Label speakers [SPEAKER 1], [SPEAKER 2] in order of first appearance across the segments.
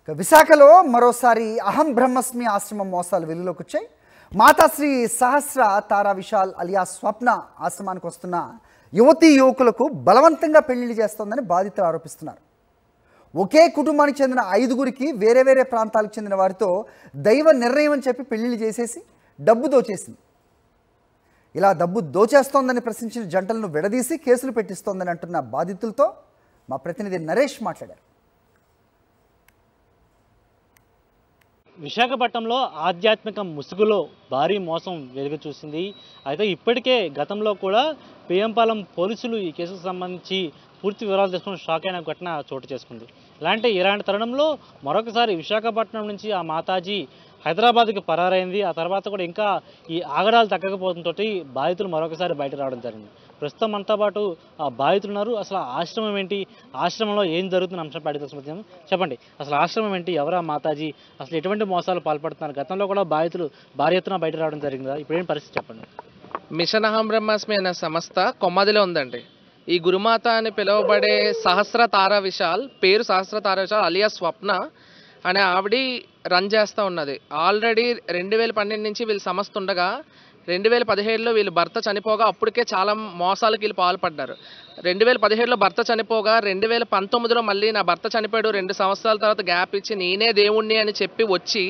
[SPEAKER 1] విశాఖలో మరోసారి అహం బ్రహ్మస్మి ఆశ్రమం మోసాలు వెలుగులోకి వచ్చాయి. మాతాశ్రీ సహస్ర తారా విశాల్ అలియా స్వప్న ఆశ్రమానికి వస్తున్న యువతీ యువకులకు బలవంతంగా పెళ్లిళ్ళు చేస్తోందని బాధితులు ఆరోపిస్తున్నారు. ఒకే కుటుంబానికి చెందిన 5గురికి వేరే వేరే ప్రాంతాలకు చెందిన వారితో దైవ నిర్ణయం అని చెప్పి పెళ్లిళ్ళు చేసేసి డబ్బు దోచేసింది. ఇలా డబ్బు దోచేస్తోందని ప్రశ్నించిన జంటలను విడదీసి కేసులు పెట్టిస్తోందని అంటున్న బాధితులతో మా ప్రతినిధి నరేష్ మాట్లాడారు.
[SPEAKER 2] విశాఖపట్నంలో ఆధ్యాత్మిక ముసుగులో భారీ మోసం వెలుగు చూసింది. అయితే ఇప్పటికే గతంలో కూడా పిఎంపాలెం పోలీసులు ఈ కేసుకు సంబంధించి పూర్తి వివరాలు తెలుసుకుని షాక్ అయిన ఘటన చోటు చేసుకుంది. ఇలాంటి తరుణంలో మరొకసారి విశాఖపట్నం నుంచి ఆ మాతాజీ హైదరాబాద్కి పరారైంది. ఆ తర్వాత కూడా ఇంకా ఈ ఆగడాలు తగ్గకపోవడంతో బాధితులు మరొకసారి బయట రావడం జరిగింది. ప్రస్తుతం మనతో పాటు ఆ బాధితులు ఉన్నారు. అసలు ఆశ్రమం ఏంటి, ఆశ్రమంలో ఏం జరుగుతున్న అంశం పడి చెప్పండి. అసలు ఆశ్రమం ఏంటి, ఎవరా మాతాజీ, అసలు ఎటువంటి మోసాలు పాల్పడుతున్నారు? గతంలో కూడా బాధితులు భారీ ఎత్తున బయట రావడం జరిగింది కదా, ఇప్పుడు ఏం పరిస్థితి చెప్పండి.
[SPEAKER 3] మిషన్ అహం బ్రహ్మాస్మి అనే సంస్థ కొమ్మదిలో ఉందండి. ఈ గురుమాత అని పిలువబడే సహస్ర తారా విశాల్, పేరు సహస్ర తారా విశాల్ అలియా స్వప్న అనే ఆవిడ రన్ చేస్తూ ఉన్నది. ఆల్రెడీ 2012 నుంచి వీళ్ళు సంస్థ ఉండగా 2017లో వీళ్ళు భర్త చనిపోగా అప్పటికే చాలా మోసాలకు వీళ్ళు పాల్పడ్డారు. 2017లో భర్త చనిపోగా 2019లో మళ్ళీ నా భర్త చనిపోయాడు, 2 సంవత్సరాల తర్వాత గ్యాప్ ఇచ్చి నేనే దేవుణ్ణి అని చెప్పి వచ్చి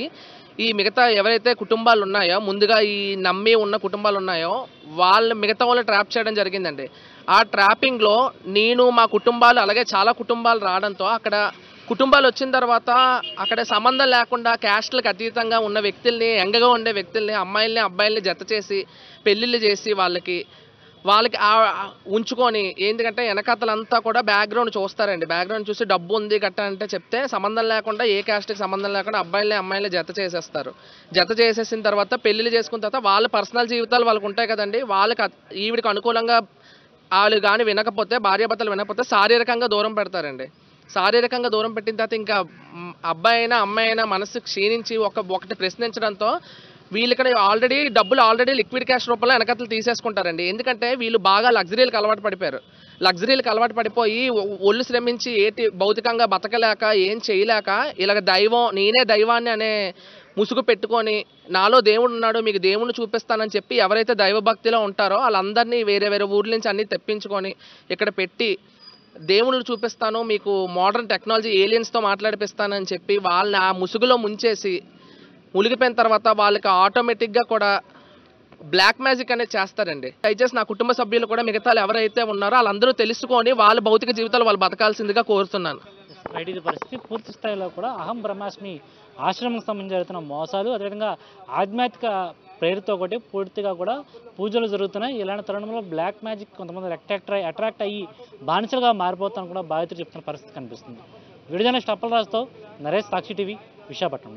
[SPEAKER 3] ఈ మిగతా ఎవరైతే కుటుంబాలు ఉన్నాయో, ముందుగా ఈ నమ్మి ఉన్న కుటుంబాలు ఉన్నాయో వాళ్ళు మిగతా వాళ్ళు ట్రాప్ చేయడం జరిగిందండి. ఆ ట్రాపింగ్లో నేను మా కుటుంబాలు అలాగే చాలా కుటుంబాలు రావడంతో అక్కడ కుటుంబాలు వచ్చిన తర్వాత అక్కడ సంబంధం లేకుండా క్యాస్ట్లకు అతీతంగా ఉన్న వ్యక్తుల్ని, యంగగా ఉండే వ్యక్తుల్ని, అమ్మాయిల్ని అబ్బాయిల్ని జత చేసి పెళ్ళిళ్ళు చేసి వాళ్ళకి ఉంచుకొని, ఎందుకంటే వెనకతలంతా కూడా బ్యాక్గ్రౌండ్ చూస్తారండి. బ్యాక్గ్రౌండ్ చూసి డబ్బు ఉంది గట్ట అంటే చెప్తే సంబంధం లేకుండా ఏ క్యాస్ట్కి సంబంధం లేకుండా అబ్బాయిల్ని అమ్మాయిల్ని జత చేసేస్తారు. జత చేసేసిన తర్వాత పెళ్ళిళ్ళు చేసుకున్న తర్వాత వాళ్ళ పర్సనల్ జీవితాలు వాళ్ళకు ఉంటాయి కదండి. వాళ్ళకి ఈవిడికి అనుకూలంగా వాళ్ళు కానీ వినకపోతే, భార్యాభర్తలు వినకపోతే శారీరకంగా దూరం పెడతారండి. శారీరకంగా దూరం పెట్టిన తర్వాత ఇంకా అబ్బాయి అయినా అమ్మాయి అయినా మనసు క్షీణించి ఒకటి ప్రశ్నించడంతో వీళ్ళు ఇక్కడ ఆల్రెడీ లిక్విడ్ క్యాష్ రూపంలో వెనకతలు తీసేసుకుంటారండి. ఎందుకంటే వీళ్ళు బాగా లగ్జరీలకు అలవాటు పడిపోయారు. లగ్జరీలకు అలవాటు పడిపోయి ఒళ్ళు శ్రమించి భౌతికంగా బతకలేక ఏం చేయలేక ఇలాగ నేనే దైవాన్ని అనే ముసుగు పెట్టుకొని నాలో దేవుడు ఉన్నాడు, మీకు దేవుణ్ణి చూపిస్తానని చెప్పి ఎవరైతే దైవభక్తిలో ఉంటారో వాళ్ళందరినీ వేరే వేరే ఊర్ల నుంచి అన్నీ తెప్పించుకొని ఇక్కడ పెట్టి దేవుళ్ళు చూపిస్తాను, మీకు మోడర్న్ టెక్నాలజీ ఏలియన్స్తో మాట్లాడిపిస్తానని చెప్పి వాళ్ళని ఆ ముసుగులో ముంచేసి మునిగిపోయిన తర్వాత వాళ్ళకి ఆటోమేటిక్గా కూడా బ్లాక్ మ్యాజిక్ అనేది చేస్తారండి. దయచేసి నా కుటుంబ సభ్యులు కూడా మిగతా ఎవరైతే ఉన్నారో వాళ్ళందరూ తెలుసుకొని వాళ్ళ భౌతిక జీవితాలు వాళ్ళు బతకాల్సిందిగా కోరుతున్నాను.
[SPEAKER 2] ఇది పరిస్థితి పూర్తి స్థాయిలో కూడా అహం బ్రహ్మాస్మి ఆశ్రమంకి సంబంధించి జరుగుతున్న మోసాలు, అదేవిధంగా ఆధ్యాత్మిక ప్రేరుతో ఒకటి పూర్తిగా కూడా పూజలు జరుగుతున్నాయి. ఇలాంటి తరుణంలో బ్లాక్ మ్యాజిక్ కొంతమంది అట్రాక్ట్ అయ్యి బానిసలుగా మారిపోతాను కూడా బాధితులు చెప్తున్న పరిస్థితి కనిపిస్తుంది. వీడియో జర్నలిస్ట్ అప్పలరాజుతో నరేష్, సాక్షి టీవీ, విశాఖపట్నం.